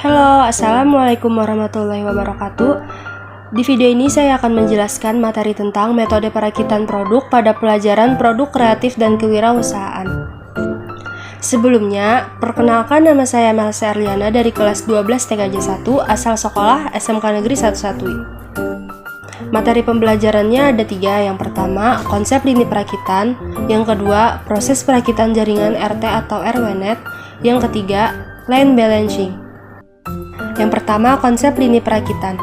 Halo, Assalamualaikum warahmatullahi wabarakatuh. Di video ini saya akan menjelaskan materi tentang metode perakitan produk pada pelajaran produk kreatif dan kewirausahaan. Sebelumnya, perkenalkan nama saya Melsa Erliana dari kelas 12 TKJ 1 asal sekolah SMK Negeri 11. Materi pembelajarannya ada 3. Yang pertama, konsep lini perakitan. Yang kedua, proses perakitan jaringan RT atau RWNet. Yang ketiga, line balancing. Yang pertama, konsep lini perakitan.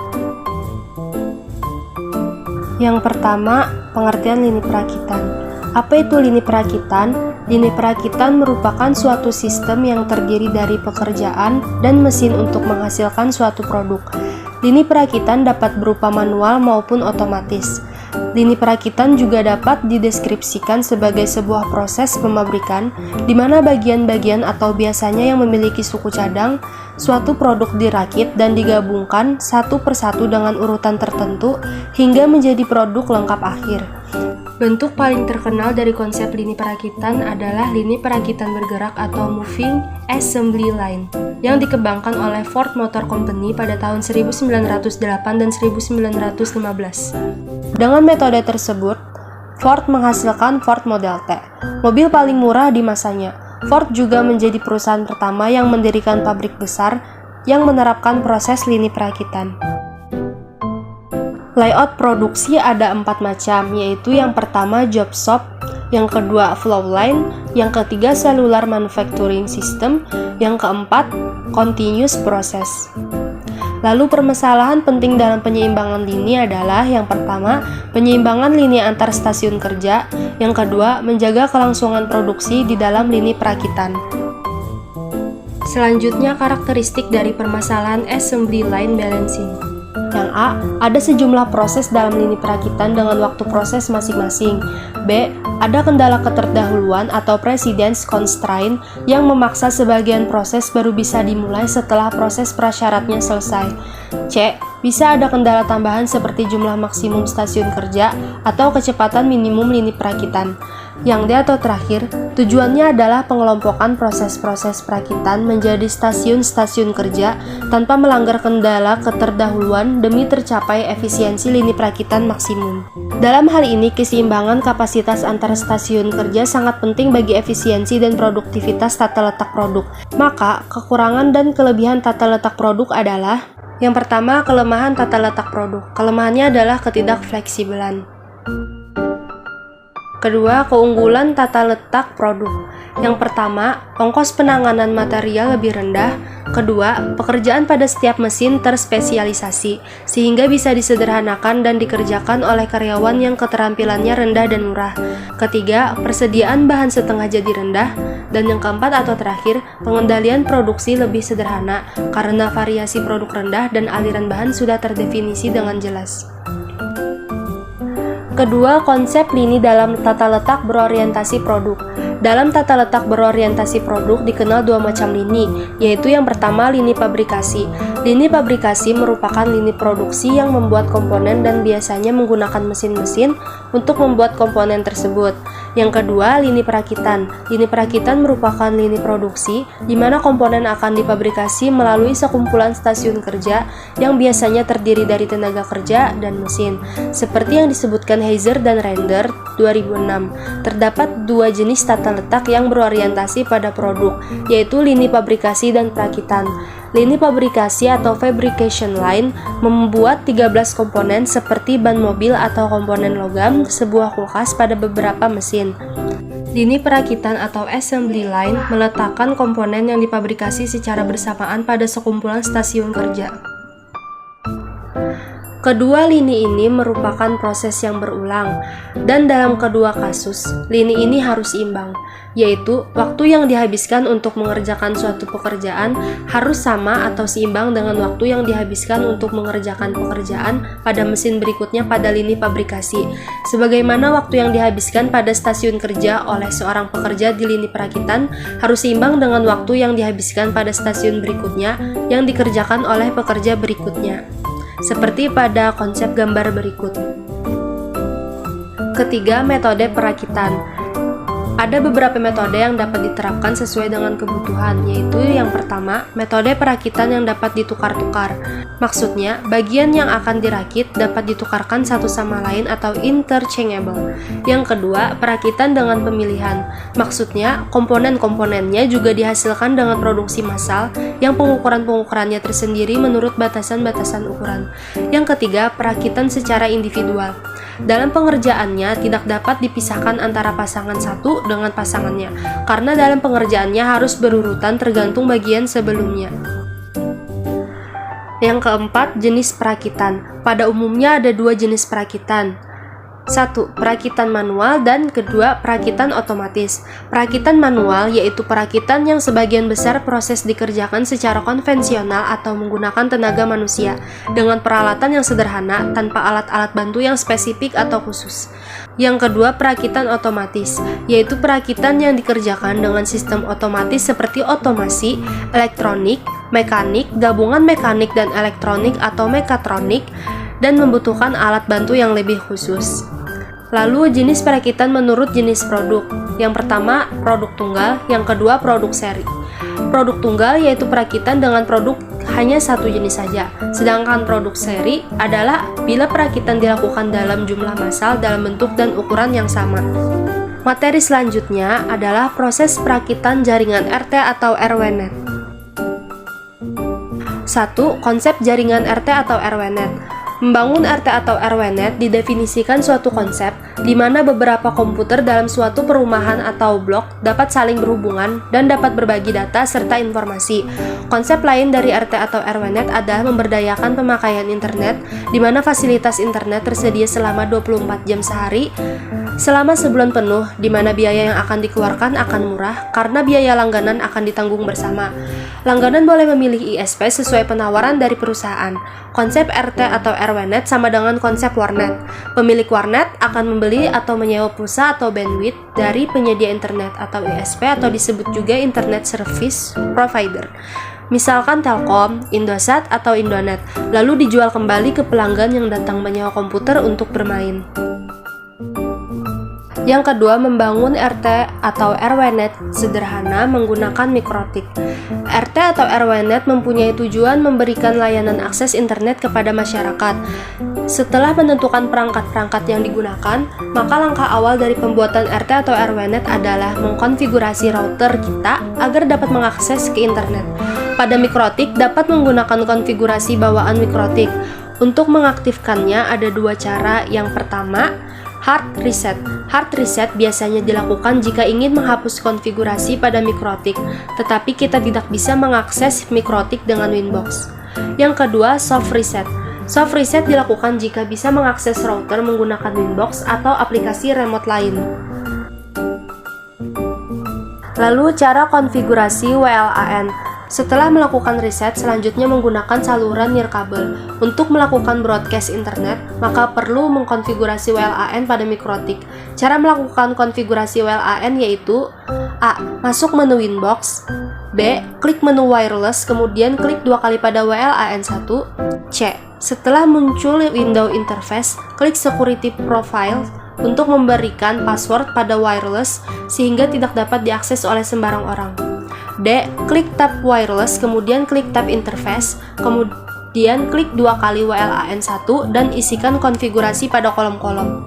Yang pertama, pengertian lini perakitan. Apa itu lini perakitan? Lini perakitan merupakan suatu sistem yang terdiri dari pekerjaan dan mesin untuk menghasilkan suatu produk. Lini perakitan dapat berupa manual maupun otomatis. Lini perakitan juga dapat dideskripsikan sebagai sebuah proses pemabrikan di mana bagian-bagian atau biasanya yang memiliki suku cadang suatu produk dirakit dan digabungkan satu persatu dengan urutan tertentu hingga menjadi produk lengkap akhir. Bentuk paling terkenal dari konsep lini perakitan adalah lini perakitan bergerak atau moving assembly line yang dikembangkan oleh Ford Motor Company pada tahun 1908 dan 1915. Dengan metode tersebut, Ford menghasilkan Ford Model T, mobil paling murah di masanya. Ford juga menjadi perusahaan pertama yang mendirikan pabrik besar yang menerapkan proses lini perakitan. Layout produksi ada 4 macam, yaitu yang pertama job shop, yang kedua flow line, yang ketiga cellular manufacturing system, yang keempat continuous process. Lalu permasalahan penting dalam penyeimbangan lini adalah yang pertama, penyeimbangan lini antar stasiun kerja, yang kedua, menjaga kelangsungan produksi di dalam lini perakitan. Selanjutnya, karakteristik dari permasalahan assembly line balancing. Yang A, ada sejumlah proses dalam lini perakitan dengan waktu proses masing-masing. B, ada kendala keterdahuluan atau precedence constraint yang memaksa sebagian proses baru bisa dimulai setelah proses prasyaratnya selesai. C, bisa ada kendala tambahan seperti jumlah maksimum stasiun kerja atau kecepatan minimum lini perakitan. Yang D atau terakhir, tujuannya adalah pengelompokan proses-proses perakitan menjadi stasiun-stasiun kerja tanpa melanggar kendala keterdahuluan demi tercapai efisiensi lini perakitan maksimum. Dalam hal ini, keseimbangan kapasitas antar stasiun kerja sangat penting bagi efisiensi dan produktivitas tata letak produk. Maka, kekurangan dan kelebihan tata letak produk adalah: yang pertama, kelemahan tata letak produk. Kelemahannya adalah ketidakfleksibelan. Kedua, keunggulan tata letak produk. Yang pertama, ongkos penanganan material lebih rendah. Kedua, pekerjaan pada setiap mesin terspesialisasi, sehingga bisa disederhanakan dan dikerjakan oleh karyawan yang keterampilannya rendah dan murah. Ketiga, persediaan bahan setengah jadi rendah. Dan yang keempat atau terakhir, pengendalian produksi lebih sederhana, karena variasi produk rendah dan aliran bahan sudah terdefinisi dengan jelas. Kedua, konsep lini dalam tata letak berorientasi produk. Dalam tata letak berorientasi produk dikenal 2 macam lini, yaitu yang pertama lini pabrikasi. Lini pabrikasi merupakan lini produksi yang membuat komponen dan biasanya menggunakan mesin-mesin untuk membuat komponen tersebut. Yang kedua, lini perakitan. Lini perakitan merupakan lini produksi di mana komponen akan dipabrikasi melalui sekumpulan stasiun kerja yang biasanya terdiri dari tenaga kerja dan mesin. Seperti yang disebutkan Heiser dan Render 2006, terdapat 2 jenis tata letak yang berorientasi pada produk, yaitu lini pabrikasi dan perakitan. Lini pabrikasi atau fabrication line membuat 13 komponen seperti ban mobil atau komponen logam, sebuah kulkas pada beberapa mesin. Lini perakitan atau assembly line meletakkan komponen yang dipabrikasi secara bersamaan pada sekumpulan stasiun kerja. Kedua lini ini merupakan proses yang berulang, dan dalam kedua kasus, lini ini harus imbang, yaitu waktu yang dihabiskan untuk mengerjakan suatu pekerjaan harus sama atau seimbang dengan waktu yang dihabiskan untuk mengerjakan pekerjaan pada mesin berikutnya pada lini pabrikasi, sebagaimana waktu yang dihabiskan pada stasiun kerja oleh seorang pekerja di lini perakitan harus seimbang dengan waktu yang dihabiskan pada stasiun berikutnya yang dikerjakan oleh pekerja berikutnya. Seperti pada konsep gambar berikut. Ketiga, metode perakitan. Ada beberapa metode yang dapat diterapkan sesuai dengan kebutuhan, yaitu yang pertama, metode perakitan yang dapat ditukar-tukar. Maksudnya, bagian yang akan dirakit dapat ditukarkan satu sama lain atau interchangeable. Yang kedua, perakitan dengan pemilihan. Maksudnya, komponen-komponennya juga dihasilkan dengan produksi massal yang pengukuran-pengukurannya tersendiri menurut batasan-batasan ukuran. Yang ketiga, perakitan secara individual. Dalam pengerjaannya tidak dapat dipisahkan antara pasangan satu dengan pasangannya, karena dalam pengerjaannya harus berurutan tergantung bagian sebelumnya. Yang keempat, jenis perakitan. Pada umumnya ada dua jenis perakitan. Satu, perakitan manual, dan kedua, perakitan otomatis. Perakitan manual yaitu perakitan yang sebagian besar proses dikerjakan secara konvensional atau menggunakan tenaga manusia dengan peralatan yang sederhana tanpa alat-alat bantu yang spesifik atau khusus. Yang kedua, perakitan otomatis, yaitu perakitan yang dikerjakan dengan sistem otomatis seperti otomasi, elektronik, mekanik, gabungan mekanik dan elektronik atau mekatronik, dan membutuhkan alat bantu yang lebih khusus. Lalu jenis perakitan menurut jenis produk. Yang pertama, produk tunggal, yang kedua, produk seri. Produk tunggal yaitu perakitan dengan produk hanya satu jenis saja, sedangkan produk seri adalah bila perakitan dilakukan dalam jumlah massal dalam bentuk dan ukuran yang sama. Materi selanjutnya adalah proses perakitan jaringan RT atau RWNet. 1. Konsep jaringan RT atau RWNet. Membangun RT atau RWNet didefinisikan suatu konsep di mana beberapa komputer dalam suatu perumahan atau blok dapat saling berhubungan dan dapat berbagi data serta informasi. Konsep lain dari RT atau RWNet adalah memberdayakan pemakaian internet di mana fasilitas internet tersedia selama 24 jam sehari selama sebulan penuh, di mana biaya yang akan dikeluarkan akan murah karena biaya langganan akan ditanggung bersama. Langganan boleh memilih ISP sesuai penawaran dari perusahaan. Konsep RT atau RWNet sama dengan konsep warnet. Pemilik warnet akan membeli atau menyewa pulsa atau bandwidth dari penyedia internet atau ISP atau disebut juga Internet Service Provider. Misalkan Telkom, Indosat, atau Indonet, lalu dijual kembali ke pelanggan yang datang menyewa komputer untuk bermain. Yang kedua, membangun RT atau RWNet sederhana menggunakan mikrotik. RT atau RWNet mempunyai tujuan memberikan layanan akses internet kepada masyarakat. Setelah menentukan perangkat-perangkat yang digunakan, maka langkah awal dari pembuatan RT atau RWNet adalah mengkonfigurasi router kita agar dapat mengakses ke internet. Pada mikrotik dapat menggunakan konfigurasi bawaan mikrotik. Untuk mengaktifkannya ada dua cara. Yang pertama, hard reset. Hard reset biasanya dilakukan jika ingin menghapus konfigurasi pada mikrotik, tetapi kita tidak bisa mengakses mikrotik dengan Winbox. Yang kedua, soft reset. Soft reset dilakukan jika bisa mengakses router menggunakan Winbox atau aplikasi remote lain. Lalu cara konfigurasi WLAN. Setelah melakukan reset, selanjutnya menggunakan saluran nirkabel. Untuk melakukan broadcast internet, maka perlu mengkonfigurasi WLAN pada mikrotik. Cara melakukan konfigurasi WLAN yaitu A. Masuk menu Winbox. B. Klik menu wireless, kemudian klik dua kali pada WLAN 1. C. Setelah muncul window interface, klik security profile untuk memberikan password pada wireless sehingga tidak dapat diakses oleh sembarang orang. D. Klik tab wireless, kemudian klik tab interface, kemudian klik dua kali WLAN 1 dan isikan konfigurasi pada kolom-kolom.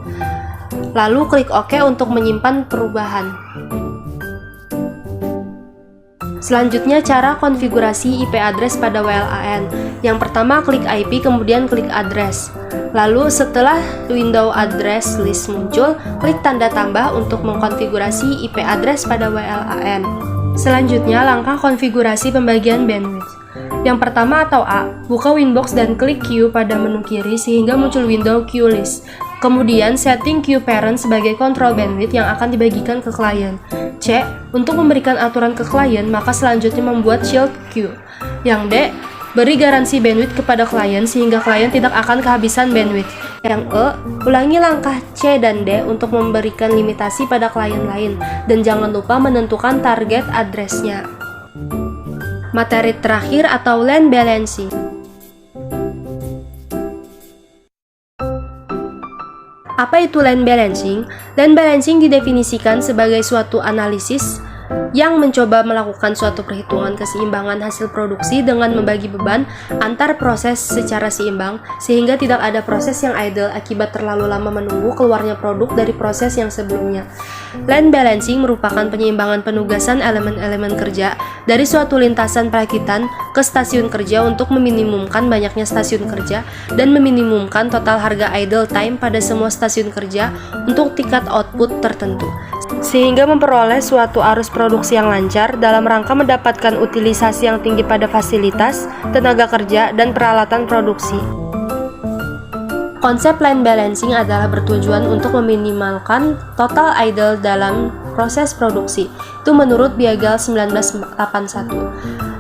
Lalu klik OK untuk menyimpan perubahan. Selanjutnya cara konfigurasi IP address pada WLAN. Yang pertama klik IP, kemudian klik address. Lalu setelah window address list muncul, klik tanda tambah untuk mengkonfigurasi IP address pada WLAN. Selanjutnya, langkah konfigurasi pembagian bandwidth. Yang pertama atau A, buka Winbox dan klik Q pada menu kiri sehingga muncul window Q list. Kemudian, setting Q parent sebagai kontrol bandwidth yang akan dibagikan ke klien. C, untuk memberikan aturan ke klien, maka selanjutnya membuat shield Q. Yang D, beri garansi bandwidth kepada klien sehingga klien tidak akan kehabisan bandwidth. Yang E, ulangi langkah C dan D untuk memberikan limitasi pada klien lain, dan jangan lupa menentukan target address-nya. Materi terakhir atau LAN balancing. Apa itu land balancing? Land balancing didefinisikan sebagai suatu analisis yang mencoba melakukan suatu perhitungan keseimbangan hasil produksi dengan membagi beban antar proses secara seimbang sehingga tidak ada proses yang idle akibat terlalu lama menunggu keluarnya produk dari proses yang sebelumnya. Land balancing merupakan penyeimbangan penugasan elemen-elemen kerja dari suatu lintasan perakitan ke stasiun kerja untuk meminimumkan banyaknya stasiun kerja dan meminimumkan total harga idle time pada semua stasiun kerja untuk tingkat output tertentu, sehingga memperoleh suatu arus produksi yang lancar dalam rangka mendapatkan utilisasi yang tinggi pada fasilitas, tenaga kerja, dan peralatan produksi. Konsep land balancing adalah bertujuan untuk meminimalkan total idle dalam proses produksi. Itu menurut Biagel 1981.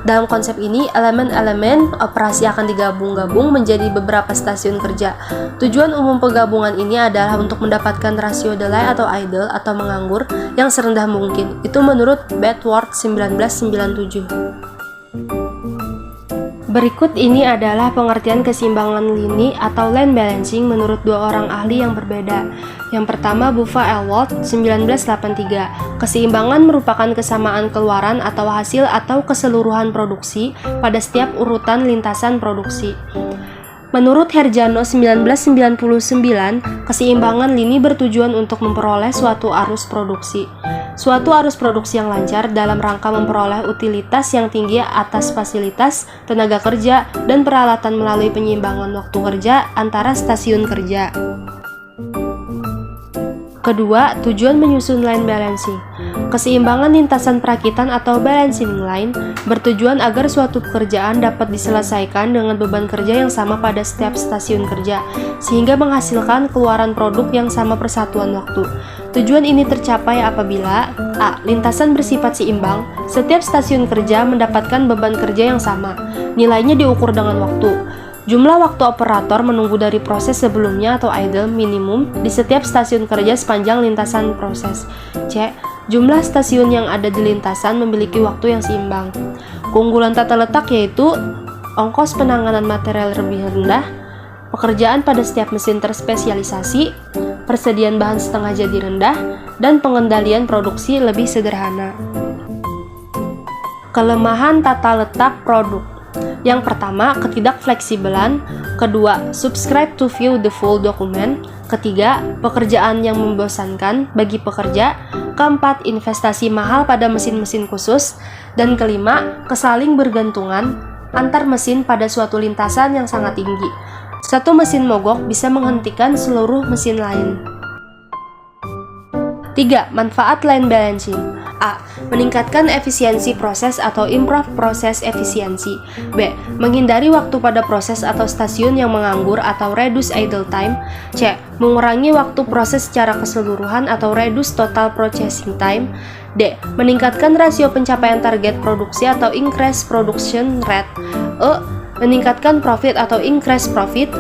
Dalam konsep ini, elemen-elemen operasi akan digabung-gabung menjadi beberapa stasiun kerja. Tujuan umum penggabungan ini adalah untuk mendapatkan rasio delay atau idle atau menganggur yang serendah mungkin. Itu menurut Bedworth 1997. Berikut ini adalah pengertian keseimbangan lini atau land balancing menurut dua orang ahli yang berbeda. Yang pertama, Buffa Elwood 1983. Keseimbangan merupakan kesamaan keluaran atau hasil atau keseluruhan produksi pada setiap urutan lintasan produksi. Menurut Herjano 1999, keseimbangan lini bertujuan untuk memperoleh suatu arus produksi. Suatu arus produksi yang lancar dalam rangka memperoleh utilitas yang tinggi atas fasilitas, tenaga kerja, dan peralatan melalui penyeimbangan waktu kerja antara stasiun kerja. Kedua, tujuan menyusun line balancing. Keseimbangan lintasan perakitan atau balancing line bertujuan agar suatu pekerjaan dapat diselesaikan dengan beban kerja yang sama pada setiap stasiun kerja, sehingga menghasilkan keluaran produk yang sama persatuan waktu. Tujuan ini tercapai apabila A. Lintasan bersifat seimbang, setiap stasiun kerja mendapatkan beban kerja yang sama, nilainya diukur dengan waktu. Jumlah waktu operator menunggu dari proses sebelumnya atau idle minimum di setiap stasiun kerja sepanjang lintasan proses. C. Jumlah stasiun yang ada di lintasan memiliki waktu yang seimbang. Keunggulan tata letak yaitu ongkos penanganan material lebih rendah, pekerjaan pada setiap mesin terspesialisasi, persediaan bahan setengah jadi rendah, dan pengendalian produksi lebih sederhana. Kelemahan tata letak produk. Yang pertama, ketidakfleksibelan. Kedua, subscribe to view the full document. Ketiga, pekerjaan yang membosankan bagi pekerja. Keempat, investasi mahal pada mesin-mesin khusus. Dan kelima, kesaling bergantungan antar mesin pada suatu lintasan yang sangat tinggi. Satu mesin mogok bisa menghentikan seluruh mesin lain. 3. Manfaat line balancing. A. Meningkatkan efisiensi proses atau improve proses efisiensi. B. Menghindari waktu pada proses atau stasiun yang menganggur atau reduce idle time. C. Mengurangi waktu proses secara keseluruhan atau reduce total processing time. D. Meningkatkan rasio pencapaian target produksi atau increase production rate. E. Meningkatkan profit atau increase profit.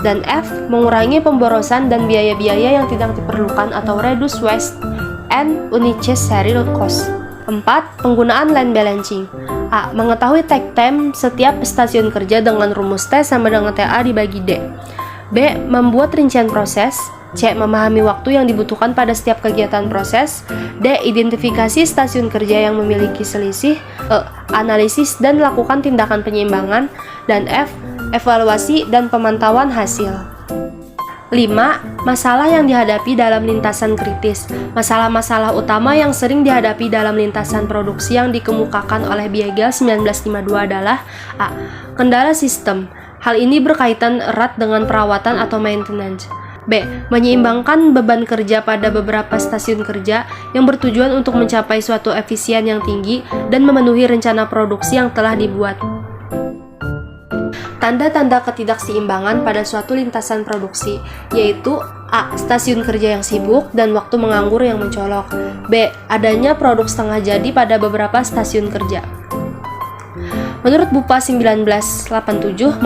Dan F. Mengurangi pemborosan dan biaya-biaya yang tidak diperlukan atau reduce waste and unnecessary cost. 4. Penggunaan line balancing. A. Mengetahui take time setiap stasiun kerja dengan rumus T sama dengan TA dibagi D. B. Membuat rincian proses. C. Memahami waktu yang dibutuhkan pada setiap kegiatan proses. D. Identifikasi stasiun kerja yang memiliki selisih. E. Analisis dan lakukan tindakan penyeimbangan. Dan F. Evaluasi dan pemantauan hasil. 5. Masalah yang dihadapi dalam lintasan kritis. Masalah-masalah utama yang sering dihadapi dalam lintasan produksi yang dikemukakan oleh Biagel 1952 adalah A. Kendala sistem. Hal ini berkaitan erat dengan perawatan atau maintenance. B. Menyeimbangkan beban kerja pada beberapa stasiun kerja yang bertujuan untuk mencapai suatu efisien yang tinggi dan memenuhi rencana produksi yang telah dibuat. Tanda-tanda ketidakseimbangan pada suatu lintasan produksi, yaitu A. Stasiun kerja yang sibuk dan waktu menganggur yang mencolok. B. Adanya produk setengah jadi pada beberapa stasiun kerja. Menurut Buffa 1987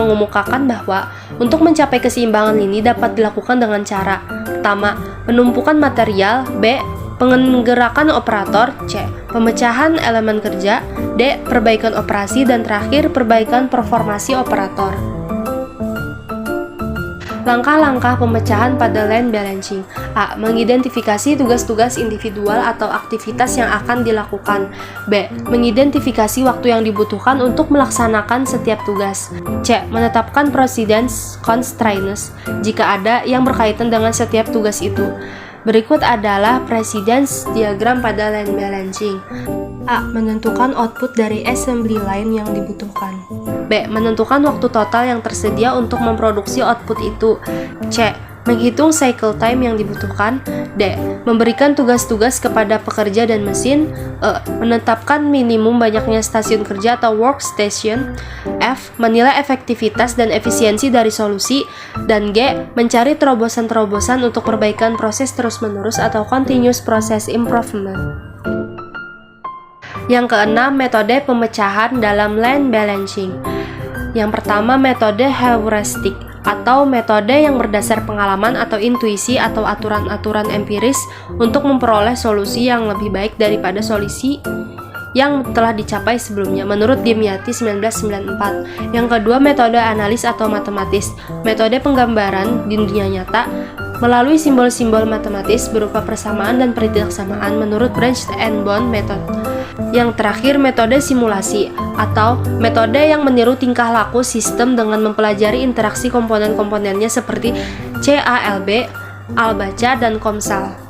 mengemukakan bahwa untuk mencapai keseimbangan ini dapat dilakukan dengan cara: pertama, penumpukan material. B. Penggerakan operator. C. Pemecahan elemen kerja. D. Perbaikan operasi. Dan terakhir, perbaikan performasi operator. Langkah-langkah pemecahan pada land balancing. A. Mengidentifikasi tugas-tugas individual atau aktivitas yang akan dilakukan. B. Mengidentifikasi waktu yang dibutuhkan untuk melaksanakan setiap tugas. C. Menetapkan precedence constraints jika ada yang berkaitan dengan setiap tugas itu. Berikut adalah precedence diagram pada land balancing. A. Menentukan output dari assembly line yang dibutuhkan. B. Menentukan waktu total yang tersedia untuk memproduksi output itu. C. Menghitung cycle time yang dibutuhkan. D. Memberikan tugas-tugas kepada pekerja dan mesin. E. Menetapkan minimum banyaknya stasiun kerja atau workstation. F. Menilai efektivitas dan efisiensi dari solusi. Dan G. Mencari terobosan-terobosan untuk perbaikan proses terus-menerus atau continuous process improvement. Yang keenam, metode pemecahan dalam land balancing. Yang pertama, metode heuristik atau metode yang berdasar pengalaman atau intuisi atau aturan-aturan empiris untuk memperoleh solusi yang lebih baik daripada solusi yang telah dicapai sebelumnya menurut Dimiati 1994. Yang kedua, metode analis atau matematis, metode penggambaran di dunia nyata melalui simbol-simbol matematis berupa persamaan dan ketidaksamaan menurut Branch and Bond method. Yang terakhir, metode simulasi atau metode yang meniru tingkah laku sistem dengan mempelajari interaksi komponen-komponennya seperti CALB, ALBACA, dan COMSAL.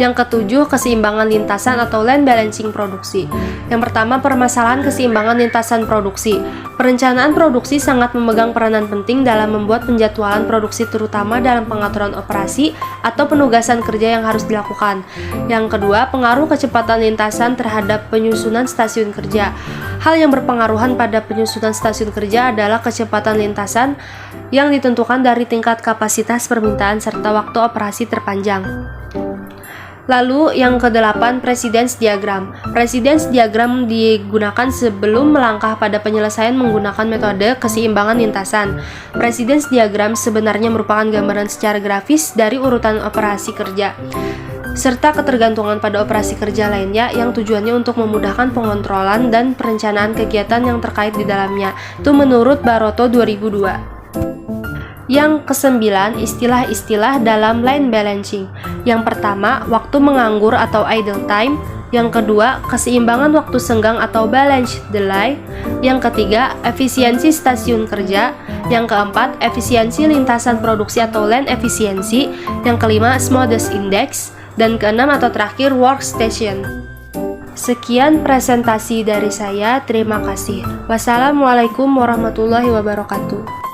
Yang ketujuh, keseimbangan lintasan atau land balancing produksi. Yang pertama, permasalahan keseimbangan lintasan produksi. Perencanaan produksi sangat memegang peranan penting dalam membuat penjadwalan produksi, terutama dalam pengaturan operasi atau penugasan kerja yang harus dilakukan. Yang kedua, pengaruh kecepatan lintasan terhadap penyusunan stasiun kerja. Hal yang berpengaruhan pada penyusunan stasiun kerja adalah kecepatan lintasan yang ditentukan dari tingkat kapasitas permintaan serta waktu operasi terpanjang. Lalu yang kedelapan, precedence diagram. Precedence diagram digunakan sebelum melangkah pada penyelesaian menggunakan metode keseimbangan lintasan. Precedence diagram sebenarnya merupakan gambaran secara grafis dari urutan operasi kerja serta ketergantungan pada operasi kerja lainnya yang tujuannya untuk memudahkan pengontrolan dan perencanaan kegiatan yang terkait di dalamnya. Itu menurut Baroto 2002. Yang kesembilan, istilah-istilah dalam line balancing. Yang pertama, waktu menganggur atau idle time. Yang kedua, keseimbangan waktu senggang atau balance delay. Yang ketiga, efisiensi stasiun kerja. Yang keempat, efisiensi lintasan produksi atau land efisiensi. Yang kelima, Smoothness Index. Dan keenam atau terakhir, workstation. Sekian presentasi dari saya, terima kasih. Wassalamualaikum warahmatullahi wabarakatuh.